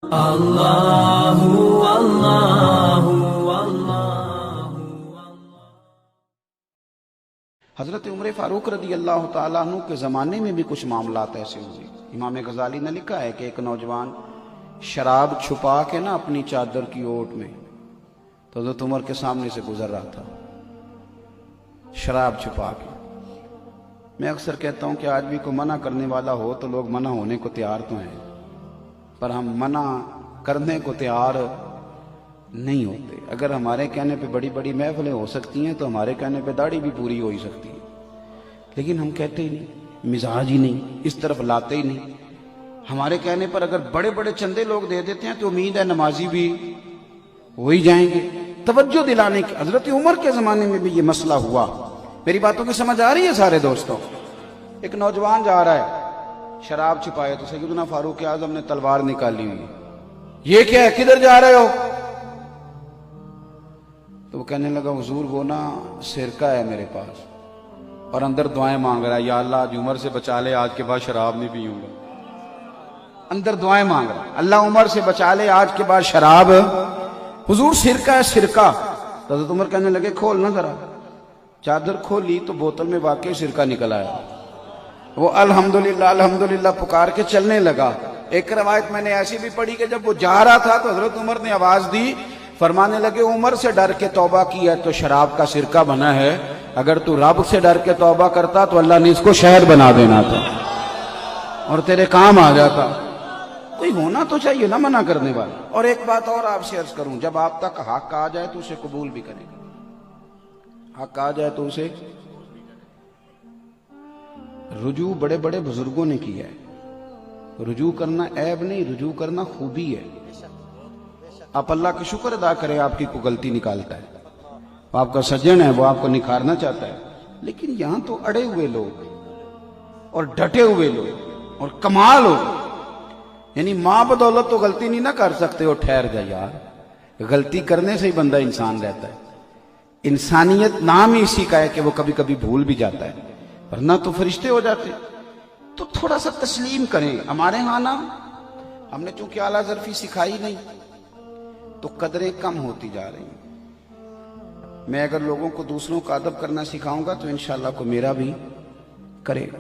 اللہ اللہ اللہ۔ حضرت عمر فاروق رضی اللہ تعالیٰ عنہ کے زمانے میں بھی کچھ معاملات ایسے ہوئے۔ امام غزالی نے لکھا ہے کہ ایک نوجوان شراب چھپا کے نا اپنی چادر کی اوٹ میں تو حضرت عمر کے سامنے سے گزر رہا تھا، شراب چھپا کے۔ میں اکثر کہتا ہوں کہ آج بھی کوئی منع کرنے والا ہو تو لوگ منع ہونے کو تیار تو ہیں، پر ہم منع کرنے کو تیار نہیں ہوتے۔ اگر ہمارے کہنے پہ بڑی بڑی محفلیں ہو سکتی ہیں تو ہمارے کہنے پہ داڑھی بھی پوری ہو ہی سکتی ہے، لیکن ہم کہتے ہی نہیں، مزاج ہی نہیں، اس طرف لاتے ہی نہیں۔ ہمارے کہنے پر اگر بڑے بڑے چندے لوگ دے دیتے ہیں تو امید ہے نمازی بھی ہو ہی جائیں گے۔ توجہ دلانے کی، حضرت عمر کے زمانے میں بھی یہ مسئلہ ہوا۔ میری باتوں کی سمجھ آ رہی ہے سارے دوستوں؟ ایک نوجوان جا رہا ہے، شراب چھپائے تو سیدنا فاروق اعظم نے تلوار نکالی ہوئی، یہ کیا ہے، کدھر جا رہے ہو؟ تو وہ کہنے لگا حضور وہ نا سرکہ ہے میرے پاس، اور اندر دعائیں مانگ رہا ہے، یا اللہ آج عمر سے بچا لے، آج کے بعد شراب نہیں پیوں گا۔ اندر دعائیں مانگ رہا ہے، اللہ عمر سے بچا لے، آج کے بعد شراب۔ حضور سرکہ ہے، سرکہ۔ تو حضرت عمر کہنے لگے کھول نہ ذرا۔ چادر کھولی تو بوتل میں واقعی سرکہ نکل آیا۔ وہ الحمدللہ الحمدللہ پکار کے چلنے لگا۔ ایک روایت میں نے ایسی بھی پڑھی کہ جب وہ جا رہا تھا تو حضرت عمر نے آواز دی، فرمانے لگے عمر سے ڈر کے توبہ کی ہے تو شراب کا سرکہ بنا ہے، اگر تو رب سے ڈر کے توبہ کرتا تو اللہ نے اس کو شہد بنا دینا تھا اور تیرے کام آ جاتا۔ کوئی ہونا تو چاہیے نا منع کرنے والا۔ اور ایک بات اور آپ سے عرض کروں، جب آپ تک حق آ جائے تو اسے قبول بھی کرے گا۔ حق آ جائے تو اسے، رجوع بڑے بڑے بزرگوں نے کیا ہے۔ رجوع کرنا عیب نہیں، رجوع کرنا خوبی ہے۔ آپ اللہ کا شکر ادا کریں، آپ کی کوئی غلطی نکالتا ہے، وہ آپ کا سجن ہے، وہ آپ کو نکھارنا چاہتا ہے، لیکن یہاں تو اڑے ہوئے لوگ اور ڈٹے ہوئے لوگ اور کمال ہو، یعنی ماں بدولت تو غلطی نہیں نہ کر سکتے ہو، ٹھہر جا یار، غلطی کرنے سے ہی بندہ انسان رہتا ہے۔ انسانیت نام ہی اسی کا ہے کہ وہ کبھی کبھی بھول بھی جاتا ہے، ورنہ تو فرشتے ہو جاتے۔ تو تھوڑا سا تسلیم کریں۔ ہمارے ہاں نا، ہم نے چونکہ اعلیٰ ظرفی سکھائی نہیں تو قدریں کم ہوتی جا رہی ہیں۔ میں اگر لوگوں کو دوسروں کا ادب کرنا سکھاؤں گا تو انشاءاللہ کو میرا بھی کرے گا۔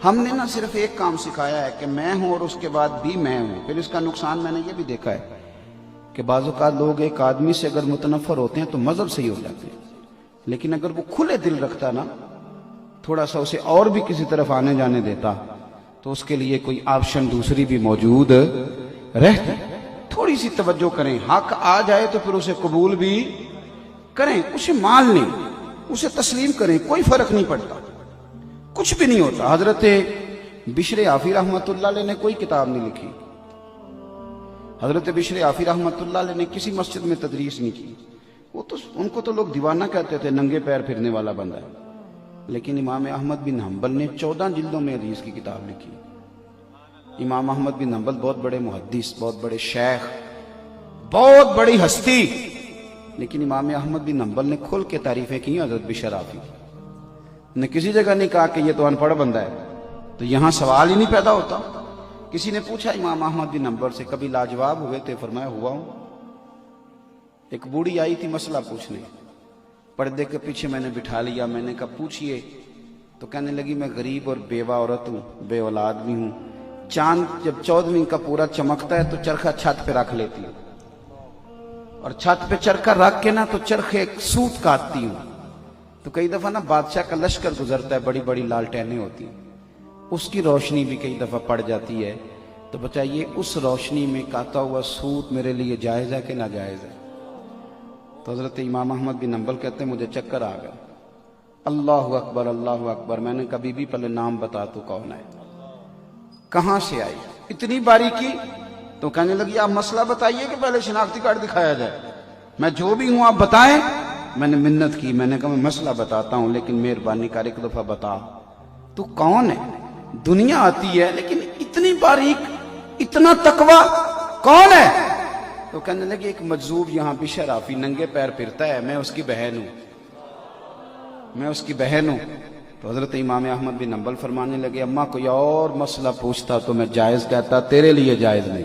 ہم نے نہ صرف ایک کام سکھایا ہے کہ میں ہوں اور اس کے بعد بھی میں ہوں۔ پھر اس کا نقصان میں نے یہ بھی دیکھا ہے کہ بعض اوقات لوگ ایک آدمی سے اگر متنفر ہوتے ہیں تو مذہب سے ہی ہو جاتے ہیں، لیکن اگر وہ کھلے دل رکھتا نا، تھوڑا سا اسے اور بھی کسی طرف آنے جانے دیتا تو اس کے لیے کوئی آپشن دوسری بھی موجود رہتی۔ تھوڑی سی توجہ کریں، حق آ جائے تو پھر اسے قبول بھی کریں، اسے مان لیں، اسے تسلیم کریں، کوئی فرق نہیں پڑتا، کچھ بھی نہیں ہوتا۔ حضرت بشر عافی رحمۃ اللہ علیہ نے کوئی کتاب نہیں لکھی، حضرت بشر عافی رحمۃ اللہ علیہ نے کسی مسجد میں تدریس نہیں کی، وہ تو ان کو تو لوگ دیوانہ کہتے تھے، ننگے پیر پھرنے والا بندہ ہے، لیکن امام احمد بن حنبل نے 14 جلدوں میں حدیث کی کتاب لکھی۔ امام احمد بن حنبل بہت بڑے محدث، بہت بڑے شیخ، بہت بڑی ہستی، لیکن امام احمد بن حنبل نے کھل کے تعریفیں کی حضرت بشر عافی نے، کسی جگہ نہیں کہا کہ یہ تو ان پڑھ بندہ ہے۔ تو یہاں سوال ہی نہیں پیدا ہوتا۔ کسی نے پوچھا امام احمد بن حنبل سے کبھی لاجواب ہوئے تھے؟ فرمایا ہوا ہوں۔ ایک بوڑھی آئی تھی مسئلہ پوچھنے، پردے کے پیچھے میں نے بٹھا لیا، میں نے کہا پوچھئے، تو کہنے لگی میں غریب اور بیوہ عورت ہوں، بے اولاد بھی ہوں، چاند جب 14ویں کا پورا چمکتا ہے تو چرخہ چھت پہ رکھ لیتی ہوں، اور چھت پہ چرخہ رکھ کے نا تو چرخے سوت کاٹتی ہوں، تو کئی دفعہ نا بادشاہ کا لشکر گزرتا ہے، بڑی بڑی لالٹینیں ہوتی ہیں، اس کی روشنی بھی کئی دفعہ پڑ جاتی ہے، تو بتائیے اس روشنی میں کاتا ہوا سوت میرے لیے جائز ہے کہ ناجائز ہے؟ تو حضرت امام احمد بن حنبل کہتے ہیں مجھے چکر آ گیا، اللہ اکبر اللہ اکبر۔ میں نے کبھی بھی پہلے نام بتا تو کون ہے، کہاں سے آئی، اتنی باریکی؟ تو کہنے لگی آپ مسئلہ بتائیے کہ پہلے شناختی کارڈ دکھایا جائے، میں جو بھی ہوں آپ بتائیں۔ میں نے منت کی، میں نے کہا میں مسئلہ بتاتا ہوں لیکن مہربانی کر ایک دفعہ بتا تو کون ہے؟ دنیا آتی ہے لیکن اتنی باریک، اتنا تقویٰ، کون ہے؟ تو کہنے لگے ایک مجذوب یہاں بشر عافی ننگے پیر پھرتا ہے، میں اس کی بہن ہوں، میں اس کی بہن ہوں۔ تو حضرت امام احمد بن حنبل فرمانے لگے اماں کوئی اور مسئلہ پوچھتا تو میں جائز کہتا، تیرے لیے جائز نہیں،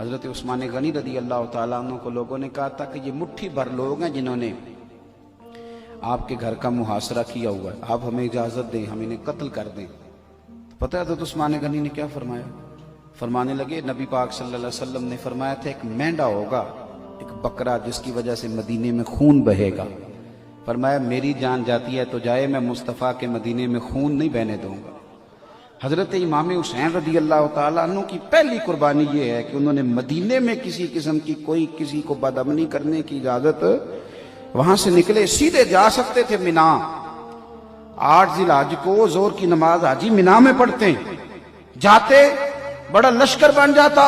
حضرت عثمان غنی رضی اللہ تعالیٰ عنہ کو لوگوں نے کہا تھا کہ یہ مٹھی بھر لوگ ہیں جنہوں نے آپ کے گھر کا محاصرہ کیا ہوا ہے، آپ ہمیں اجازت دیں، ہم انہیں قتل کر دیں۔ پتہ ہے حضرت عثمان غنی نے کیا فرمایا؟ فرمانے لگے نبی پاک صلی اللہ علیہ وسلم نے فرمایا تھا ایک مینڈا ہوگا، ایک بکرا، جس کی وجہ سے مدینے میں خون بہے گا۔ فرمایا میری جان جاتی ہے تو جائے، میں مصطفیٰ کے مدینے میں خون نہیں بہنے دوں گا۔ حضرت امام حسین رضی اللہ تعالیٰ عنہ کی پہلی قربانی یہ ہے کہ انہوں نے مدینے میں کسی قسم کی کوئی کسی کو بدامنی کرنے کی اجازت، وہاں سے نکلے سیدھے جا سکتے تھے مینا، 8 ذی الحج کو زور کی نماز حاجی مینا میں پڑھتے ہیں، جاتے بڑا لشکر بن جاتا،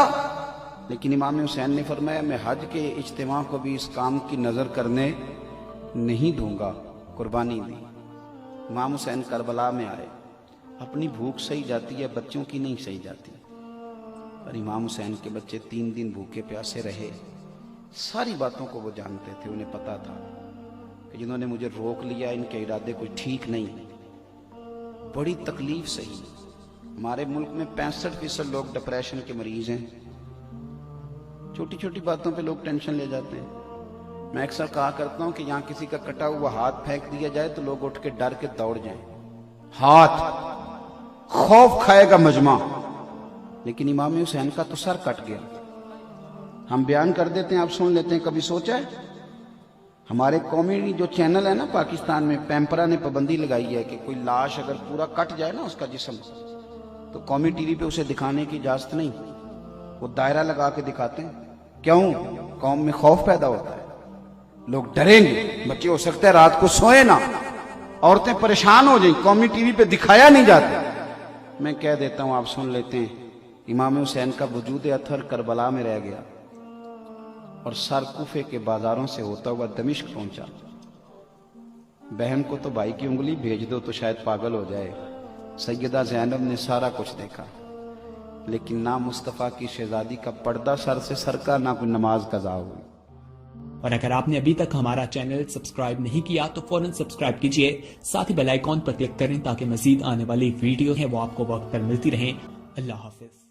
لیکن امام حسین نے فرمایا میں حج کے اجتماع کو بھی اس کام کی نظر کرنے نہیں دوں گا، قربانی دی۔ امام حسین کربلا میں آئے، اپنی بھوک سہی جاتی ہے، بچوں کی نہیں سہی جاتی، اور امام حسین کے بچے 3 دن بھوکے پیاسے رہے۔ ساری باتوں کو وہ جانتے تھے، انہیں پتا تھا کہ جنہوں نے مجھے روک لیا ان کے ارادے کوئی ٹھیک نہیں، بڑی تکلیف سہی۔ ہمارے ملک میں 65% لوگ ڈپریشن کے مریض ہیں، چھوٹی چھوٹی باتوں پہ لوگ ٹینشن لے جاتے ہیں۔ میں اکثر کہا کرتا ہوں کہ یہاں کسی کا کٹا ہوا ہاتھ پھینک دیا جائے تو لوگ اٹھ کے ڈر کے دوڑ جائیں، ہاتھ خوف کھائے گا مجمع، لیکن امام حسین کا تو سر کٹ گیا۔ ہم بیان کر دیتے ہیں، آپ سن لیتے ہیں، کبھی سوچا ہے؟ ہمارے قومی جو چینل ہے نا پاکستان میں، پیمپرا نے پابندی لگائی ہے کہ کوئی لاش اگر پورا کٹ جائے نا اس کا جسم، تو قومی ٹی وی پہ اسے دکھانے کی اجازت نہیں، وہ دائرہ لگا کے دکھاتے ہیں۔ کیوں؟ قوم میں خوف پیدا ہوتا ہے، لوگ ڈریں گے، بچے ہو سکتا ہے رات کو سوئے نہ، عورتیں پریشان ہو جائیں، قومی ٹی وی پہ دکھایا نہیں جاتا۔ میں کہہ دیتا ہوں، آپ سن لیتے ہیں، امام حسین کا وجود اطہر کربلا میں رہ گیا اور سر کوفے کے بازاروں سے ہوتا ہوا دمشق پہنچا۔ بہن کو تو بھائی کی انگلی بھیج دو تو شاید پاگل ہو جائے۔ سیدہ زینب نے سارا کچھ دیکھا، لیکن نہ مصطفیٰ کی شہزادی کا پردہ سر سے سرکا، نہ کوئی نماز قضا ہوئی۔ اور اگر آپ نے ابھی تک ہمارا چینل سبسکرائب نہیں کیا تو فوراً سبسکرائب کیجئے، ساتھ ہی بیل آئیکن پر کلک کریں تاکہ مزید آنے والی ویڈیو ہیں وہ آپ کو وقت پر ملتی رہیں۔ اللہ حافظ۔